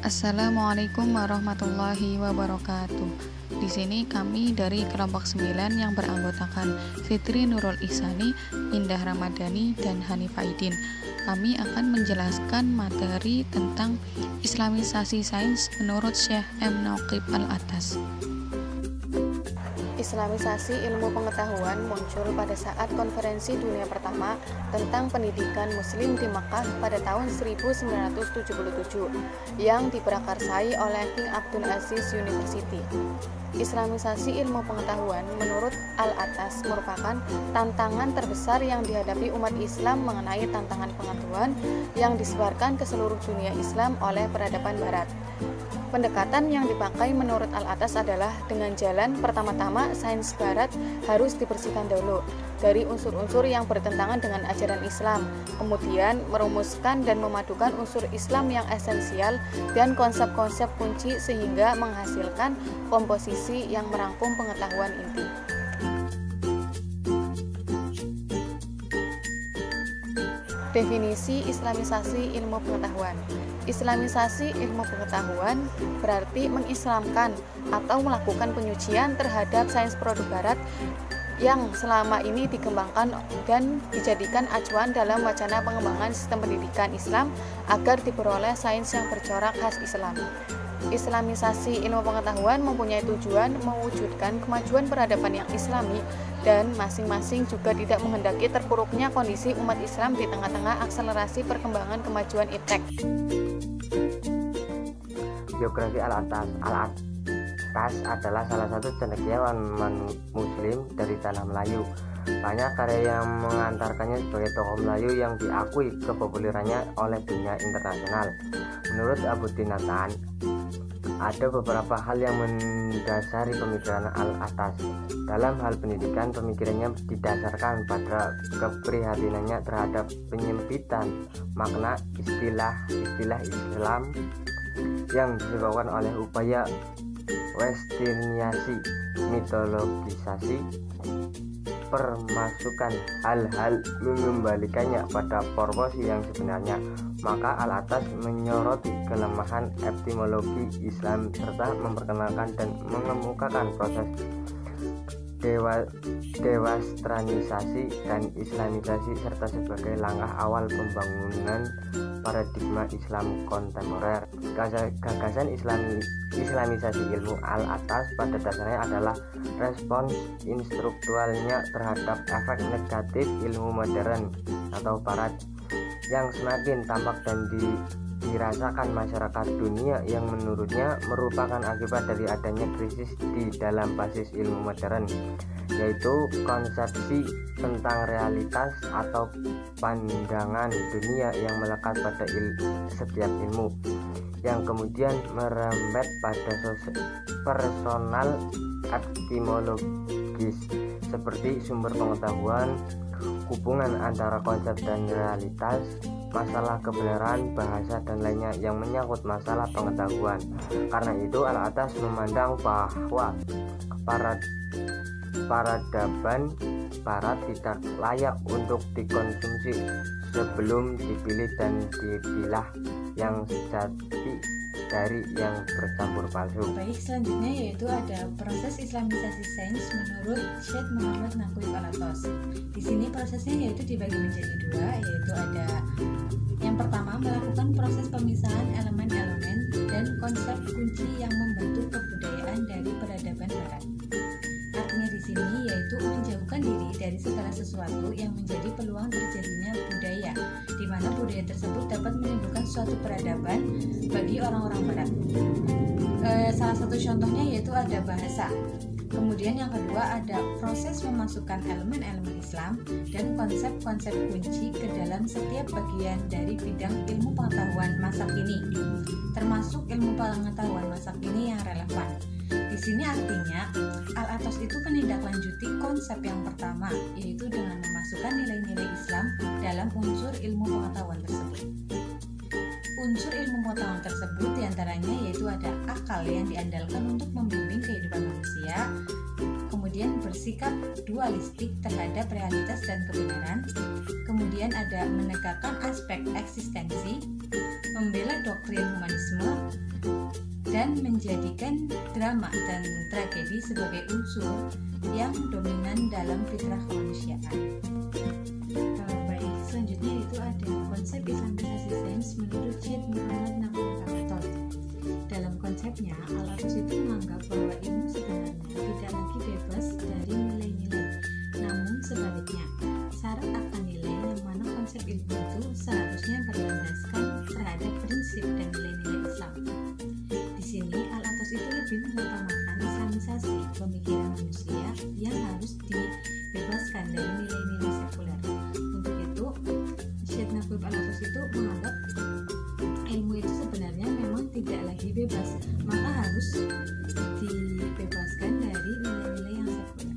Assalamualaikum warahmatullahi wabarakatuh. Di sini kami dari kelompok 9 yang beranggotakan Fitri Nurul Ihsani, Indah Ramadhani, dan Hanifah Aidin. Kami akan menjelaskan materi tentang Islamisasi sains menurut Syekh M. Naqib Al-Atas. Islamisasi ilmu pengetahuan muncul pada saat konferensi dunia pertama tentang pendidikan muslim di Makkah pada tahun 1977 yang diprakarsai oleh King Abdul Aziz University. Islamisasi ilmu pengetahuan menurut Al-Atas merupakan tantangan terbesar yang dihadapi umat Islam mengenai tantangan pengetahuan yang disebarkan ke seluruh dunia Islam oleh peradaban barat. Pendekatan yang dipakai menurut Al-Atas adalah dengan jalan pertama-tama sains barat harus dibersihkan dulu dari unsur-unsur yang bertentangan dengan ajaran Islam, kemudian merumuskan dan memadukan unsur Islam yang esensial dan konsep-konsep kunci sehingga menghasilkan komposisi yang merangkum pengetahuan inti. Definisi Islamisasi ilmu pengetahuan. Islamisasi ilmu pengetahuan berarti mengislamkan atau melakukan penyucian terhadap sains produk barat yang selama ini dikembangkan dan dijadikan acuan dalam wacana pengembangan sistem pendidikan Islam agar diperoleh sains yang bercorak khas Islam. Islamisasi ilmu pengetahuan mempunyai tujuan mewujudkan kemajuan peradaban yang islami dan masing-masing juga tidak menghendaki terpuruknya kondisi umat Islam di tengah-tengah akselerasi perkembangan kemajuan iptek. Biografi Al-Atas adalah salah satu cendekiawan muslim dari tanah Melayu. Banyak karya yang mengantarkannya sebagai tokoh Melayu yang diakui kepopulerannya oleh dunia internasional. Menurut Abu Dinatan, ada beberapa hal yang mendasari pemikiran Al-Atas. Dalam hal pendidikan, pemikirannya didasarkan pada keprihatinannya terhadap penyempitan makna istilah Islam yang disebabkan oleh upaya westernisasi, mitologisasi, permasukan hal-hal mengembalikannya pada proporsi yang sebenarnya. Maka Al-Atas menyoroti kelemahan epistemologi Islam serta memperkenalkan dan mengemukakan proses dewastranisasi dan islamisasi serta sebagai langkah awal pembangunan paradigma Islam kontemporer. Gagasan islamisasi ilmu Al-Atas pada dasarnya adalah respons instruktualnya terhadap efek negatif ilmu modern atau barat yang semakin tampak dan dirasakan masyarakat dunia, yang menurutnya merupakan akibat dari adanya krisis di dalam basis ilmu modern, yaitu konsepsi tentang realitas atau pandangan dunia yang melekat pada setiap ilmu, yang kemudian merembet pada personal epistemologis seperti sumber pengetahuan, hubungan antara konsep dan realitas, masalah kebenaran, bahasa, dan lainnya yang menyangkut masalah pengetahuan. Karena itu Al-Atas memandang bahwa peradaban barat tidak layak untuk dikonsumsi sebelum dipilih dan dipilah yang sejati dari yang bercampur palsu. Baik, selanjutnya yaitu ada proses islamisasi sains menurut Syekh Muhammad Naqib Al-Atas. Di sini prosesnya yaitu dibagi menjadi dua, yaitu ada yang pertama melakukan proses pemisahan elemen-elemen dan konsep kunci yang membentuk kebudayaan dari peradaban barat. Artinya di sini yaitu menjauhkan diri dari segala sesuatu yang menjadi peluang terjadinya budaya, di mana budaya tersebut dapat menimbulkan suatu peradaban bagi orang-orang barat. Salah satu contohnya yaitu ada bahasa. Kemudian yang kedua ada proses memasukkan elemen-elemen Islam dan konsep-konsep kunci ke dalam setiap bagian dari bidang ilmu pengetahuan masa kini, termasuk ilmu pengetahuan masa kini yang relevan. Di sini artinya Al-Atas itu menindaklanjuti konsep yang pertama, yaitu dengan memasukkan nilai-nilai Islam dalam unsur ilmu pengetahuan tersebut. Unsur ilmu pengetahuan tersebut diantaranya yaitu ada akal yang diandalkan untuk membimbing kehidupan manusia, kemudian kemudian bersikap dualistik terhadap realitas dan kebenaran, kemudian ada menegakkan aspek eksistensi, membela doktrin humanisme, dan menjadikan drama dan tragedi sebagai unsur yang dominan dalam fitrah kemanusiaan. Baik, selanjutnya itu ada konsep Islamisasi sains menurut Syed Muhammad Naqvi Al-Atos. Dalam konsepnya, Al-Atos itu menganggap bahwa ilmu sebenarnya tidak lagi bebas dari nilai-nilai, namun sebaliknya, syarat akan nilai yang mana konsep ilmu itu seharusnya berlandaskan terhadap prinsip dan nilai-nilai Islam. Di sini Al-Atos itu lebih mengutamakan islamisasi pemikiran manusia yang harus dibebaskan dari nilai-nilai sekuler. Untuk itu, Syed Naqvi Al-Atos itu menganggap ilmu itu sebenarnya memang tidak lagi bebas, maka harus dibebaskan dari nilai-nilai yang sekuler.